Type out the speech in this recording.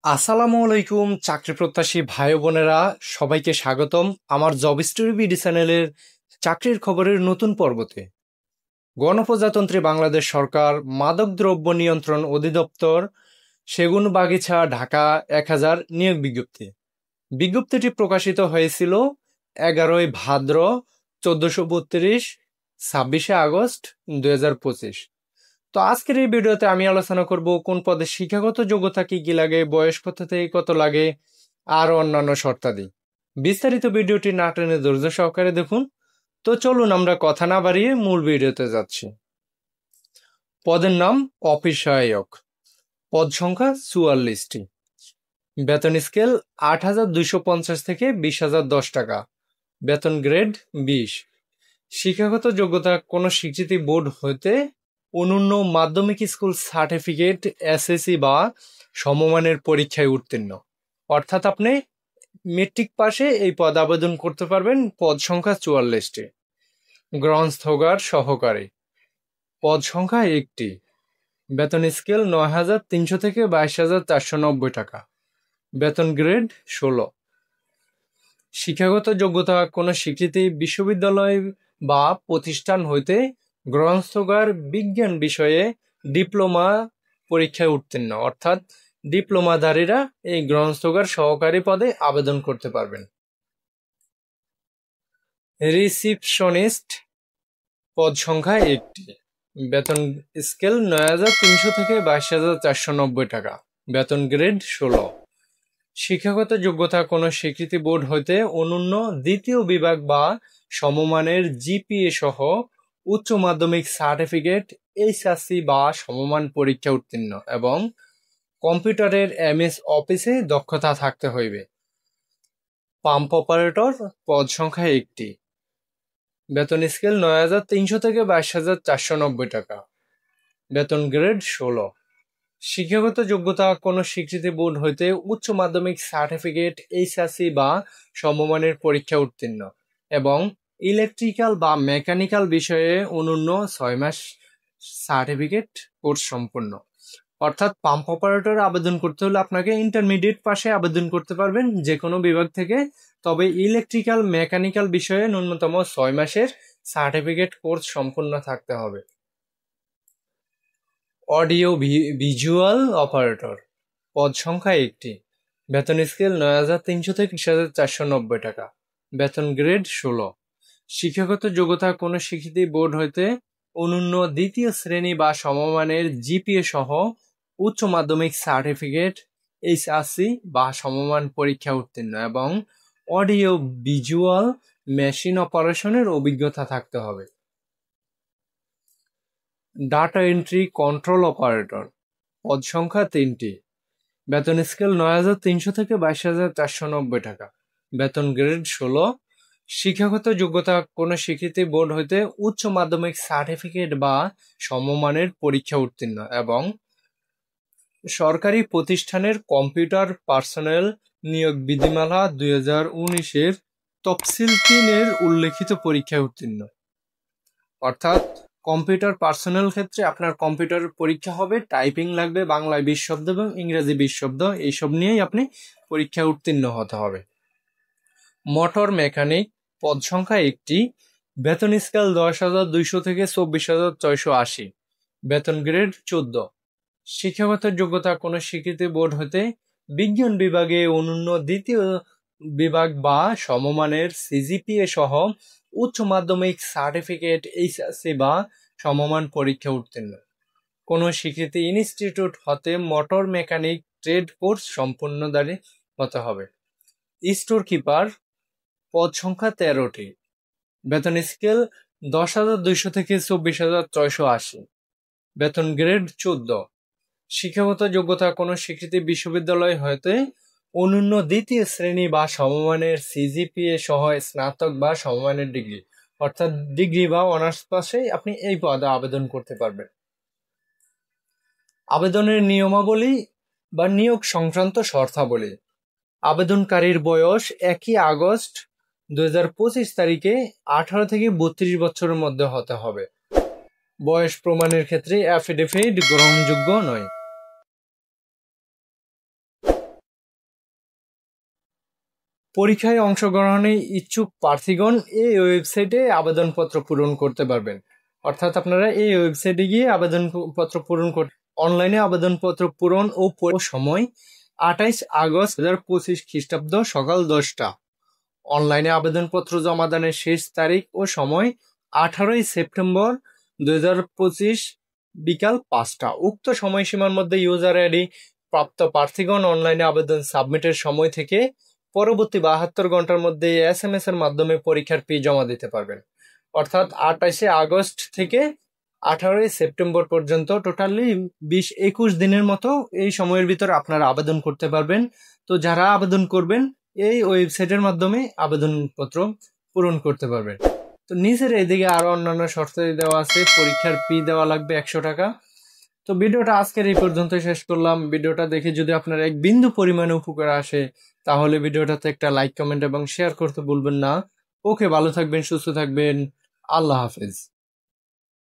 আসসালামু আলাইকুম চাকরি প্রত্যাশী ভাই ও বোনেরা, সবাইকে স্বাগতম আমার জব স্টোরি বিডি চ্যানেলের চাকরির খবরের নতুন পর্বতে। গণপ্রজাতন্ত্রী বাংলাদেশ সরকার মাদকদ্রব্য নিয়ন্ত্রণ অধিদপ্তর সেগুনবাগিচা ঢাকা 1000 নিয়োগ বিজ্ঞপ্তি। বিজ্ঞপ্তিটি প্রকাশিত হয়েছিল 11ই ভাদ্র 1432 26শে আগস্ট 2025। তো আজকের এই ভিডিওতে আমি আলোচনা করব কোন পদে শিক্ষাগত যোগ্যতা কি কি লাগে, বয়স কত থেকে কত লাগে, আর অন্যান্য শর্তাদি। বিস্তারিত ভিডিওটি না টেনে ধৈর্য সহকারে দেখুন। তো চলুন আমরা কথা না বাড়িয়ে মূল ভিডিওতে যাচ্ছি। পদের নাম অফিস সহায়ক, পদ সংখ্যা 44টি, বেতন স্কেল 8,250 থেকে 20,010 টাকা, বেতন গ্রেড 20, শিক্ষাগত যোগ্যতা কোনো স্বীকৃতি বোর্ড হতে অনন্য মাধ্যমিক স্কুল সার্টিফিকেট, এসএসসি বা সমমানের পরীক্ষায় উত্তীর্ণ, অর্থাৎ আপনি মেট্রিক পাশে এই পদ আবেদন করতে পারবেন। পদ সংখ্যা 44টি, গ্রন্থগার সহকারী, পদ সংখ্যা 1টি, বেতন স্কেল 9,300 থেকে 22,490 টাকা, বেতন গ্রেড 16, শিক্ষাগত যোগ্যতা কোনো স্বীকৃতি বিশ্ববিদ্যালয় বা প্রতিষ্ঠান হইতে গ্রন্থগার বিজ্ঞান বিষয়ে ডিপ্লোমা পরীক্ষায় উত্তীর্ণ, অর্থাৎ ডিপ্লোমাধারীরা এই গ্রন্থগার সহকারী পদে আবেদন করতে পারবেন। রিসিপশনিস্ট, পদ সংখ্যা 1টি, বেতন স্কেল 9,300 থেকে 22,490 টাকা, বেতন গ্রেড 16, শিক্ষাগত যোগ্যতা কোনো স্বীকৃতি বোর্ড হইতে অনন্য দ্বিতীয় বিভাগ বা সমমানের জিপিএ সহ উচ্চ মাধ্যমিক সার্টিফিকেট, এইচএসসি বা সমমান পরীক্ষা উত্তীর্ণ এবং কম্পিউটারের এমএস অফিসে দক্ষতা থাকতে হইবে। পাম্প অপারেটর, পদ সংখ্যা 1টি, বেতন স্কেল 9,300 থেকে 22,490 টাকা, বেতন গ্রেড 16, শিক্ষাগত যোগ্যতা কোনো স্বীকৃতি বোর্ড হইতে উচ্চ মাধ্যমিক সার্টিফিকেট, এইচএসসি বা সমমানের পরীক্ষা উত্তীর্ণ এবং ইলেকট্রিক্যাল বা মেকানিক্যাল বিষয়ে অনন্য 6 মাস সার্টিফিকেট কোর্স সম্পন্ন। অর্থাৎ পাম্প অপারেটর আবেদন করতে হলে আপনাকে ইন্টারমিডিয়েট পাশে আবেদন করতে পারবেন যে কোনো বিভাগ থেকে, তবে ইলেকট্রিক্যাল মেকানিক্যাল বিষয়ে ন্যূনতম 6 মাসের সার্টিফিকেট কোর্স সম্পন্ন থাকতে হবে। অডিও ভিজুয়াল অপারেটর, পদ সংখ্যা 1টি, বেতন স্কেল 9,300 থেকে 20,490 টাকা, বেতন গ্রেড 16, শিক্ষাগত যোগ্যতা কোনো স্বীকৃতি বোর্ড হইতে অনন্য দ্বিতীয় শ্রেণী বা সমমানের জিপিএ সহ উচ্চ মাধ্যমিক সার্টিফিকেট, এইচএসসি বা সমমান পরীক্ষা উত্তীর্ণ এবং অডিও ভিজুয়াল মেশিন অপারেশনের অভিজ্ঞতা থাকতে হবে। ডাটা এন্ট্রি কন্ট্রোল অপারেটর, পদ সংখ্যা 3টি, বেতন স্কেল 9,300 থেকে 22,490 টাকা, বেতন গ্রেড 16, শিক্ষাগত যোগ্যতা কোনো স্বীকৃতি বোর্ড হইতে উচ্চ মাধ্যমিক সার্টিফিকেট বা সমমানের পরীক্ষা উত্তীর্ণ এবং সরকারি প্রতিষ্ঠানের কম্পিউটার পার্সোনেল নিয়োগ বিধিমালা 2019-এর তফসিল 3-এর উল্লেখিত পরীক্ষায় উত্তীর্ণ। অর্থাৎ কম্পিউটার পার্সোনেল ক্ষেত্রে আপনার কম্পিউটারের পরীক্ষা হবে, টাইপিং লাগবে, বাংলায় 20 শব্দ এবং ইংরেজি 20 শব্দ, এইসব নিয়েই আপনি পরীক্ষায় উত্তীর্ণ হতে হবে। মোটর মেকানিক, পদ সংখ্যা 1টি, বেতন স্কেল 10,200 থেকে 24,680, বেতন গ্রেড 14, শিক্ষাগত যোগ্যতা কোনো স্বীকৃতি বোর্ড হতে বিজ্ঞান বিভাগে অনন্য দ্বিতীয় বিভাগ বা সমমানের সিজিপিএ সহ উচ্চ মাধ্যমিক সার্টিফিকেট, এইচএসসি বা সমমান পরীক্ষা উত্তীর্ণ, কোনো স্বীকৃতি ইনস্টিটিউট হতে মোটর মেকানিক ট্রেড কোর্স সম্পূর্ণকারী হতে হবে। স্টোর কিপার, পদ সংখ্যা 13টি, বেতন স্কেল 10,200 থেকে 24,680, বেতন গ্রেড 14, শিক্ষাগত যোগ্যতা কোনো স্বীকৃতি বিশ্ববিদ্যালয় হতে অনন্য দ্বিতীয় শ্রেণী বা সমমানের সিজিপিএ সহ স্নাতক বা সমমানের ডিগ্রি, অর্থাৎ ডিগ্রি বা অনার্স পাশে আপনি এই পদে আবেদন করতে পারবেন। আবেদনের নিয়মাবলী বা নিয়োগ সংক্রান্ত শর্তাবলী। আবেদনকারীর বয়স 1 আগস্ট 2025 তারিখে 18 থেকে 32 বছরের মধ্যে হতে হবে। বয়স প্রমাণের ক্ষেত্রে অ্যাফিডেভিট গ্রহণযোগ্য নয়। পরীক্ষায় অংশগ্রহণে ইচ্ছুক প্রার্থীগণ এই ওয়েবসাইটে আবেদনপত্র পূরণ করতে পারবেন। অর্থাৎ আপনারা এই ওয়েবসাইটে গিয়ে আবেদনপত্র পূরণ করতে, অনলাইনে আবেদনপত্র পূরণ ও সময় 28 আগস্ট 2025 খ্রিস্টাব্দ সকাল 10টা। অনলাইনে আবেদনপত্র জমা দানের শেষ তারিখ ও সময় 18 সেপ্টেম্বর 2025 বিকাল 5টা। উক্ত সময়সীমার মধ্যে ইউজার আইডি প্রাপ্ত প্রার্থীগণ অনলাইনে আবেদন সাবমিটের সময় থেকে পরবর্তী 72 ঘন্টার মধ্যে SMS এর মাধ্যমে পরীক্ষার ফি জমা দিতে পারবেন। অর্থাৎ 28 আগস্ট থেকে 18 সেপ্টেম্বর পর্যন্ত টোটালি 20-21 দিনের মতো এই সময়ের ভিতর আপনারা আবেদন করতে পারবেন। তো যারা আবেদন করবেন এই ওয়েবসাইটের মাধ্যমে আবেদনপত্র পূরণ করতে পারবেন। তো নিচের এদিকে আরো অন্যান্য শর্ত দেওয়া আছে। পরীক্ষার ফি দেওয়া লাগবে 100 টাকা। তো ভিডিওটা আজকের এই পর্যন্ত শেষ করলাম। ভিডিওটা দেখে যদি আপনার এক বিন্দু পরিমাণে উপকার আসে তাহলে ভিডিওটাতে একটা লাইক, কমেন্ট এবং শেয়ার করতে ভুলবেন না। ওকে, ভালো থাকবেন, সুস্থ থাকবেন। আল্লাহ হাফেজ।